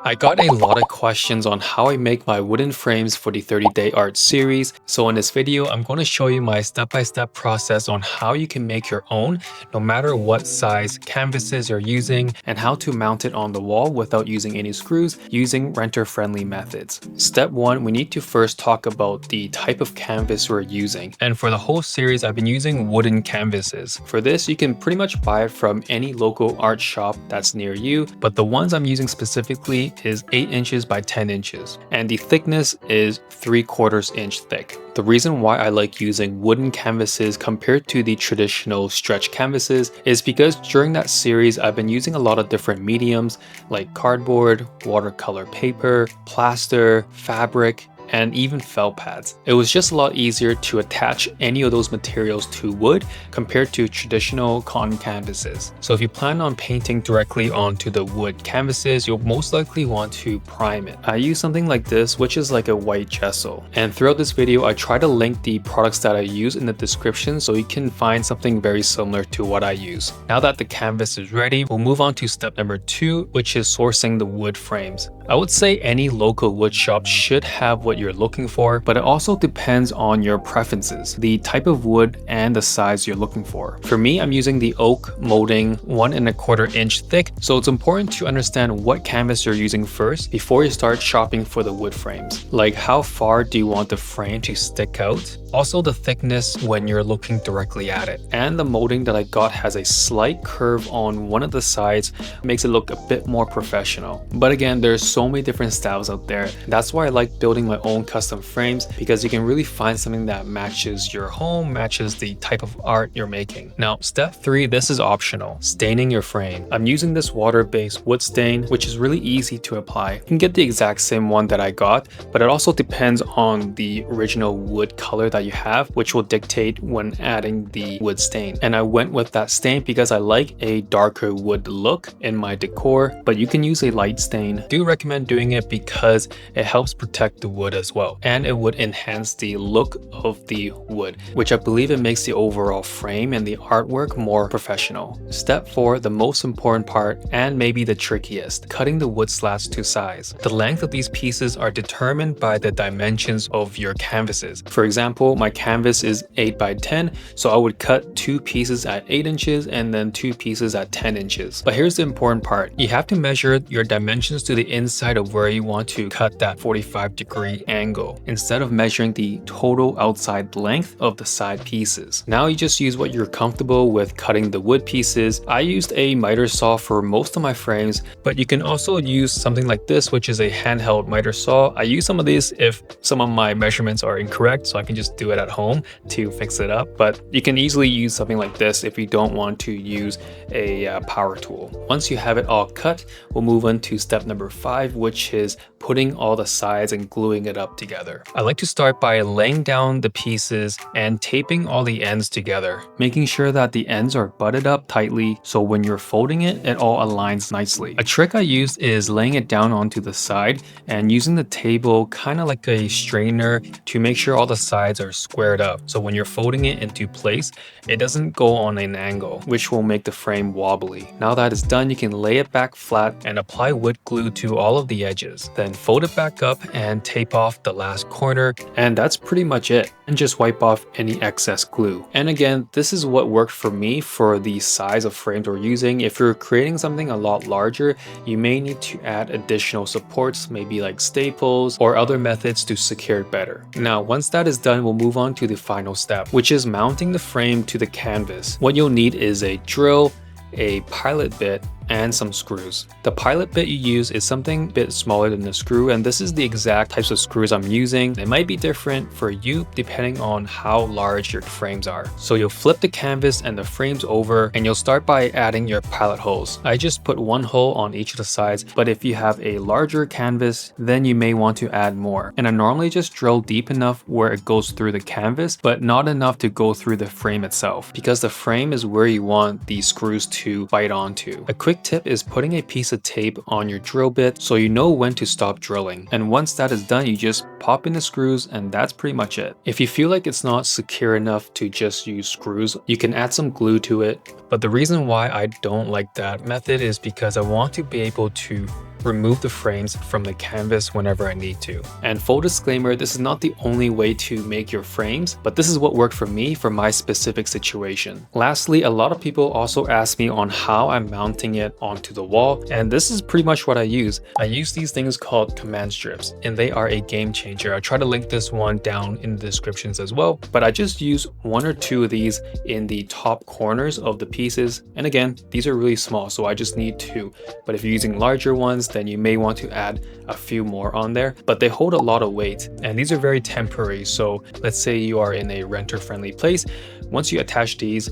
I got a lot of questions on how I make my wooden frames for the 30-day art series. So in this video, I'm going to show you my step-by-step process on how you can make your own, no matter what size canvases you're using, and how to mount it on the wall without using any screws using renter-friendly methods. Step 1, we need to first talk about the type of canvas we're using. And for the whole series, I've been using wooden canvases. For this, you can pretty much buy it from any local art shop that's near you, but the ones I'm using specifically is 8 inches by 10 inches, and the thickness is 3/4 inch thick. The reason why I like using wooden canvases compared to the traditional stretch canvases is because during that series I've been using a lot of different mediums like cardboard, watercolor paper, plaster, fabric, and even felt pads. It was just a lot easier to attach any of those materials to wood compared to traditional cotton canvases. So if you plan on painting directly onto the wood canvases, you'll most likely want to prime it. I use something like this, which is like a white gesso. And throughout this video, I try to link the products that I use in the description so you can find something very similar to what I use. Now that the canvas is ready, we'll move on to step number 2, which is sourcing the wood frames. I would say any local wood shop should have what you're looking for, but it also depends on your preferences, the type of wood and the size you're looking for. For me, I'm using the oak molding 1¼ inch thick, so it's important to understand what canvas you're using first before you start shopping for the wood frames. Like, how far do you want the frame to stick out? Also the thickness when you're looking directly at it. And the molding that I got has a slight curve on one of the sides, makes it look a bit more professional. But again, there's so many different styles out there. That's why I like building my own custom frames, because you can really find something that matches your home, matches the type of art you're making. Now, step 3, this is optional, staining your frame. I'm using this water-based wood stain, which is really easy to apply. You can get the exact same one that I got, but it also depends on the original wood color that you have, which will dictate when adding the wood stain. And I went with that stain because I like a darker wood look in my decor, but you can use a light stain. I do recommend doing it because it helps protect the wood as well, and it would enhance the look of the wood, which I believe it makes the overall frame and the artwork more professional. Step 4, the most important part and maybe the trickiest, cutting the wood slats to size. The length of these pieces are determined by the dimensions of your canvases. For example, my canvas is 8 by 10, so I would cut 2 pieces at 8 inches and then 2 pieces at 10 inches. But here's the important part. You have to measure your dimensions to the inside of where you want to cut that 45-degree angle, instead of measuring the total outside length of the side pieces. Now you just use what you're comfortable with cutting the wood pieces. I used a miter saw for most of my frames, but you can also use something like this, which is a handheld miter saw. I use some of these if some of my measurements are incorrect, so I can just do it at home to fix it up. But you can easily use something like this if you don't want to use a power tool. Once you have it all cut, we'll move on to step number 5, which is putting all the sides and gluing it up together. I like to start by laying down the pieces and taping all the ends together, making sure that the ends are butted up tightly so when you're folding it, it all aligns nicely. A trick I used is laying it down onto the side and using the table kind of like a straightener to make sure all the sides are squared up, so when you're folding it into place, it doesn't go on an angle, which will make the frame wobbly. Now that it's done, you can lay it back flat and apply wood glue to all of the edges. Then fold it back up and tape off the last corner, and that's pretty much it. And just wipe off any excess glue. And again, this is what worked for me for the size of frames we're using. If you're creating something a lot larger, you may need to add additional supports, maybe like staples or other methods to secure it better. Now, once that is done, we'll move on to the final step, which is mounting the frame to the canvas. What you'll need is a drill, a pilot bit, and some screws. The pilot bit you use is something a bit smaller than the screw, and this is the exact types of screws I'm using. It might be different for you depending on how large your frames are. So you'll flip the canvas and the frames over, and you'll start by adding your pilot holes. I just put 1 hole on each of the sides, but if you have a larger canvas, then you may want to add more. And I normally just drill deep enough where it goes through the canvas, but not enough to go through the frame itself, because the frame is where you want the screws to bite onto. A quick tip is putting a piece of tape on your drill bit so you know when to stop drilling. And once that is done, you just pop in the screws, and that's pretty much it. If you feel like it's not secure enough to just use screws, you can add some glue to it. But the reason why I don't like that method is because I want to be able to remove the frames from the canvas whenever I need to. And full disclaimer, this is not the only way to make your frames, but this is what worked for me for my specific situation. Lastly, a lot of people also ask me on how I'm mounting it onto the wall, and this is pretty much what I use. I use these things called command strips, and they are a game changer. I'll try to link this one down in the descriptions as well, but I just use 1 or 2 of these in the top corners of the pieces. And again, these are really small, so I just need 2. But if you're using larger ones, then you may want to add a few more on there, but they hold a lot of weight and these are very temporary. So let's say you are in a renter friendly place. Once you attach these,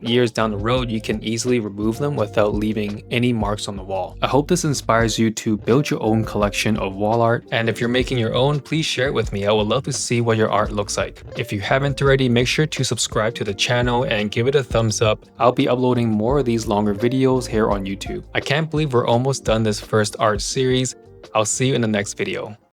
years down the road, you can easily remove them without leaving any marks on the wall. I hope this inspires you to build your own collection of wall art. And if you're making your own, please share it with me. I would love to see what your art looks like. If you haven't already, make sure to subscribe to the channel and give it a thumbs up. I'll be uploading more of these longer videos here on YouTube. I can't believe we're almost done this first art series. I'll see you in the next video.